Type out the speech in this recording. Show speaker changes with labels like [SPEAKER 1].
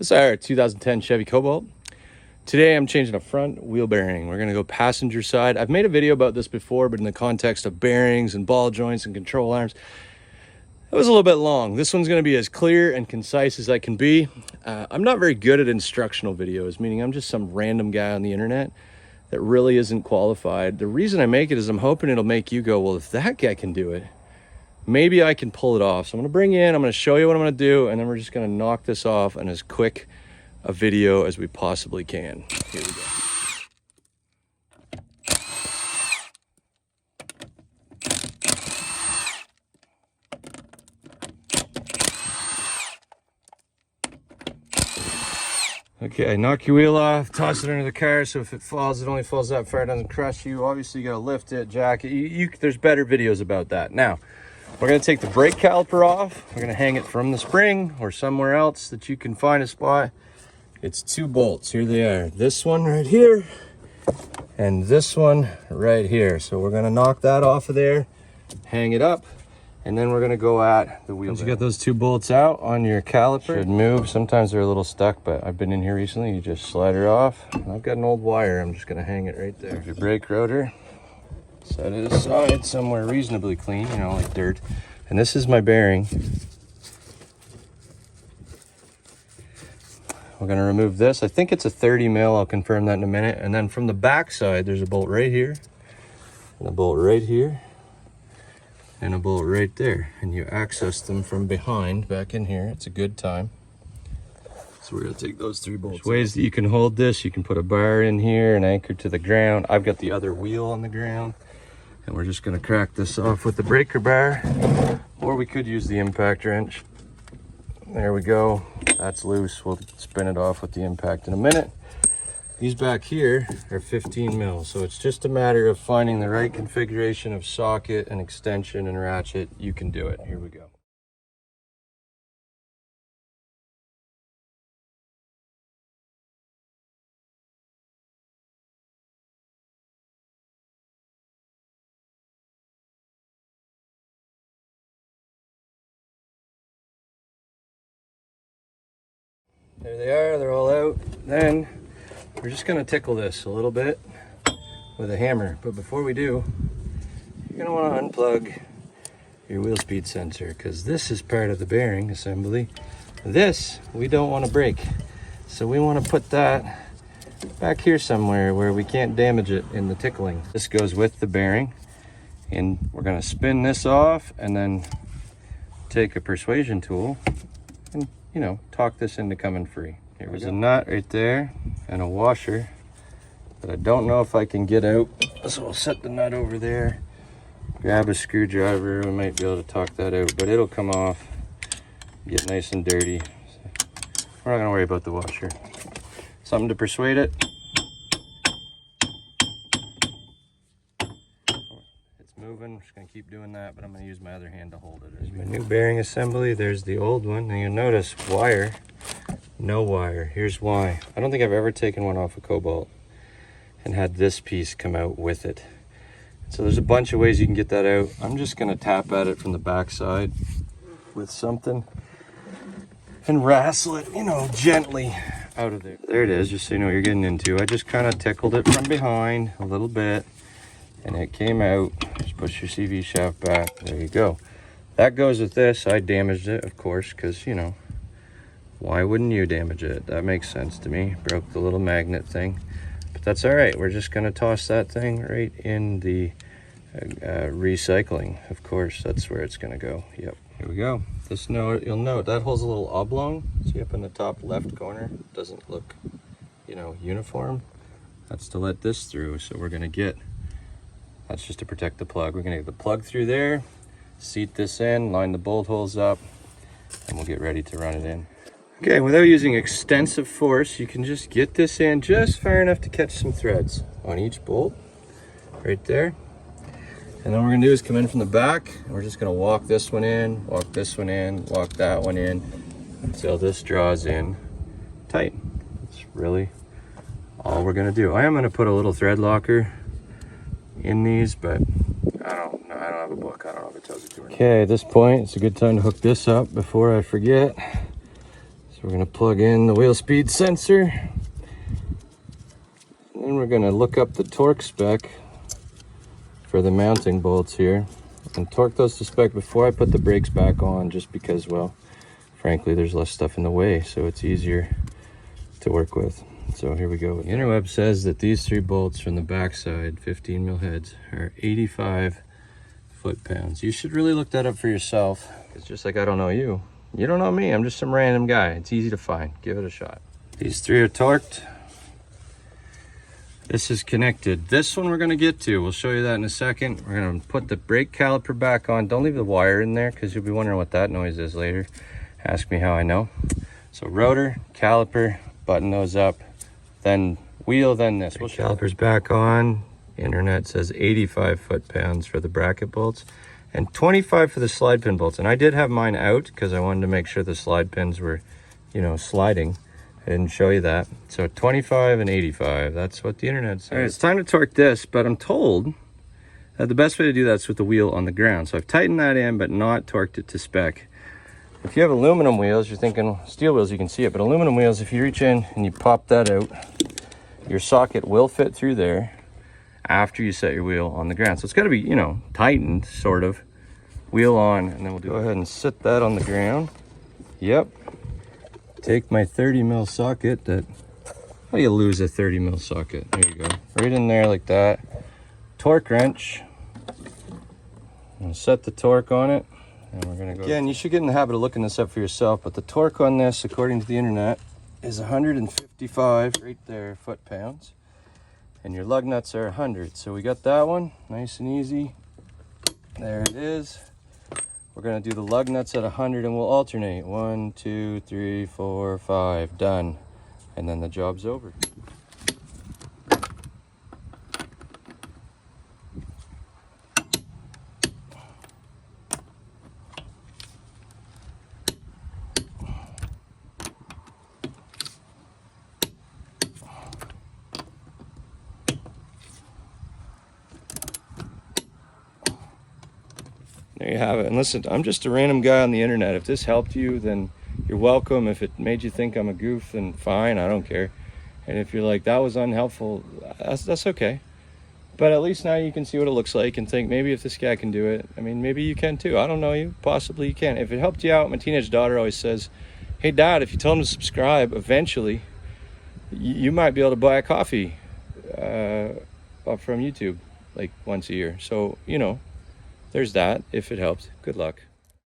[SPEAKER 1] This is our 2010 Chevy Cobalt. Today I'm changing a front wheel bearing. We're gonna go passenger side. I've made a video about this before, but in the context of bearings and ball joints and control arms, it was a little bit long. This one's gonna be as clear and concise as I can be. I'm not very good at instructional videos, meaning I'm just some random guy on the internet that really isn't qualified. The reason I make it is I'm hoping it'll make you go, well, if that guy can do it, maybe I can pull it off. So I'm gonna bring you in, I'm gonna show you what I'm gonna do, and then we're just gonna knock this off in as quick a video as we possibly can. Here we go. Okay, knock your wheel off, toss it under the car, so if it falls, it only falls that far, it doesn't crush you. Obviously you gotta lift it, jack it. There's better videos about that. Now, we're gonna take the brake caliper off. We're gonna hang it from the spring or somewhere else that you can find a spot. It's 2 bolts, here they are. This one right here, and this one right here. So we're gonna knock that off of there, hang it up, and then we're gonna go at the wheel. Once you get those 2 bolts out on your caliper, should move. Sometimes they're a little stuck, but I've been in here recently. You just slide her off. I've got an old wire. I'm just gonna hang it right there. Your brake rotor, set it aside somewhere reasonably clean, you know, like dirt. And this is my bearing. We're gonna remove this. I think it's a 30 mil. I'll confirm that in a minute. And then from the back side, there's a bolt right here, and a bolt right here, and a bolt right there. And you access them from behind, back in here. It's a good time. So we're gonna take those 3 bolts. There's ways that you can hold this. You can put a bar in here and anchor to the ground. I've got the other wheel on the ground, and we're just gonna crack this off with the breaker bar, or we could use the impact wrench. There we go. That's loose. We'll spin it off with the impact in a minute. These back here are 15 mil, so it's just a matter of finding the right configuration of socket and extension and ratchet. You can do it. Here we go. There they are, they're all out. Then we're just gonna tickle this a little bit with a hammer. But before we do, you're gonna wanna unplug your wheel speed sensor, because this is part of the bearing assembly. This, we don't wanna break. So we wanna put that back here somewhere where we can't damage it in the tickling. This goes with the bearing, and we're gonna spin this off and then take a persuasion tool and, you know, talk this into coming free. There's a nut right there and a washer that I don't know if I can get out. So we'll set the nut over there, grab a screwdriver. We might be able to talk that out, but it'll come off, get nice and dirty. So we're not gonna worry about the washer. Something to persuade it. It's moving, I'm just gonna keep doing that, but I'm gonna use my other hand to hold it. There's my new bearing assembly. There's the old one. And you'll notice wire, no wire. Here's why. I don't think I've ever taken one off a Cobalt and had this piece come out with it. So there's a bunch of ways you can get that out. I'm just gonna tap at it from the back side with something and wrestle it, you know, gently out of there. There it is, just so you know what you're getting into. I just kind of tickled it from behind a little bit, and it came out. Just push your CV shaft back. There you go. That goes with this. I damaged it, of course, because, you know, why wouldn't you damage it? That makes sense to me. Broke the little magnet thing, but that's all right. We're just gonna toss that thing right in the recycling. Of course, that's where it's gonna go. Yep, here we go. This note, you'll note that hole's a little oblong. See up in the top left corner, doesn't look, you know, uniform. That's to let this through. So we're gonna get, that's just to protect the plug. We're gonna get the plug through there, seat this in, line the bolt holes up, and we'll get ready to run it in. Okay, without using extensive force, you can just get this in just far enough to catch some threads on each bolt, right there. And then what we're gonna do is come in from the back, and we're just gonna walk this one in, walk this one in, walk that one in, until this draws in tight. That's really all we're gonna do. I am gonna put a little thread locker in these, but I don't know, I don't have a book. I don't know if it tells you to or not. Okay, at this point, it's a good time to hook this up before I forget. So we're gonna plug in the wheel speed sensor. And we're gonna look up the torque spec for the mounting bolts here and torque those to spec before I put the brakes back on, just because, well, frankly, there's less stuff in the way, so it's easier to work with. So here we go. The interweb says that these 3 bolts from the backside, 15 mil heads, are 85 foot-pounds. You should really look that up for yourself. It's just like I don't know you. You don't know me. I'm just some random guy. It's easy to find. Give it a shot. These 3 are torqued. This is connected. This one we're going to get to. We'll show you that in a second. We're going to put the brake caliper back on. Don't leave the wire in there because you'll be wondering what that noise is later. Ask me how I know. So rotor, caliper, button those up, then wheel, then this. We'll caliper's back on. Internet says 85 foot-pounds for the bracket bolts and 25 for the slide pin bolts. And I did have mine out because I wanted to make sure the slide pins were, you know, sliding. I didn't show you that. So 25 and 85, that's what the internet says. All right, it's time to torque this, but I'm told that the best way to do that is with the wheel on the ground. So I've tightened that in, but not torqued it to spec. If you have aluminum wheels, you're thinking steel wheels, you can see it, but aluminum wheels, if you reach in and you pop that out, your socket will fit through there after you set your wheel on the ground. So it's got to be, you know, tightened, sort of. Wheel on, and then we'll go ahead and sit that on the ground. Yep. Take my 30 mil socket that, how do you lose a 30 mil socket? There you go. Right in there like that. Torque wrench. And set the torque on it. And we're gonna go. Again, you should get in the habit of looking this up for yourself, but the torque on this, according to the internet, is 155 right there foot-pounds. And your lug nuts are 100. So we got that one, nice and easy. There it is. We're gonna do the lug nuts at 100 and we'll alternate. 1, 2, 3, 4, 5, done. And then the job's over. There you have it. And listen, I'm just a random guy on the internet. If this helped you, then you're welcome. If it made you think I'm a goof, then fine, I don't care. And if you're like, that was unhelpful, that's okay. But at least now you can see what it looks like and think, maybe if this guy can do it, I mean, maybe you can too. I don't know you, possibly you can. If it helped you out, my teenage daughter always says, hey Dad, if you tell him to subscribe, eventually you might be able to buy a coffee from YouTube like once a year. So, you know, there's that. If it helped, good luck.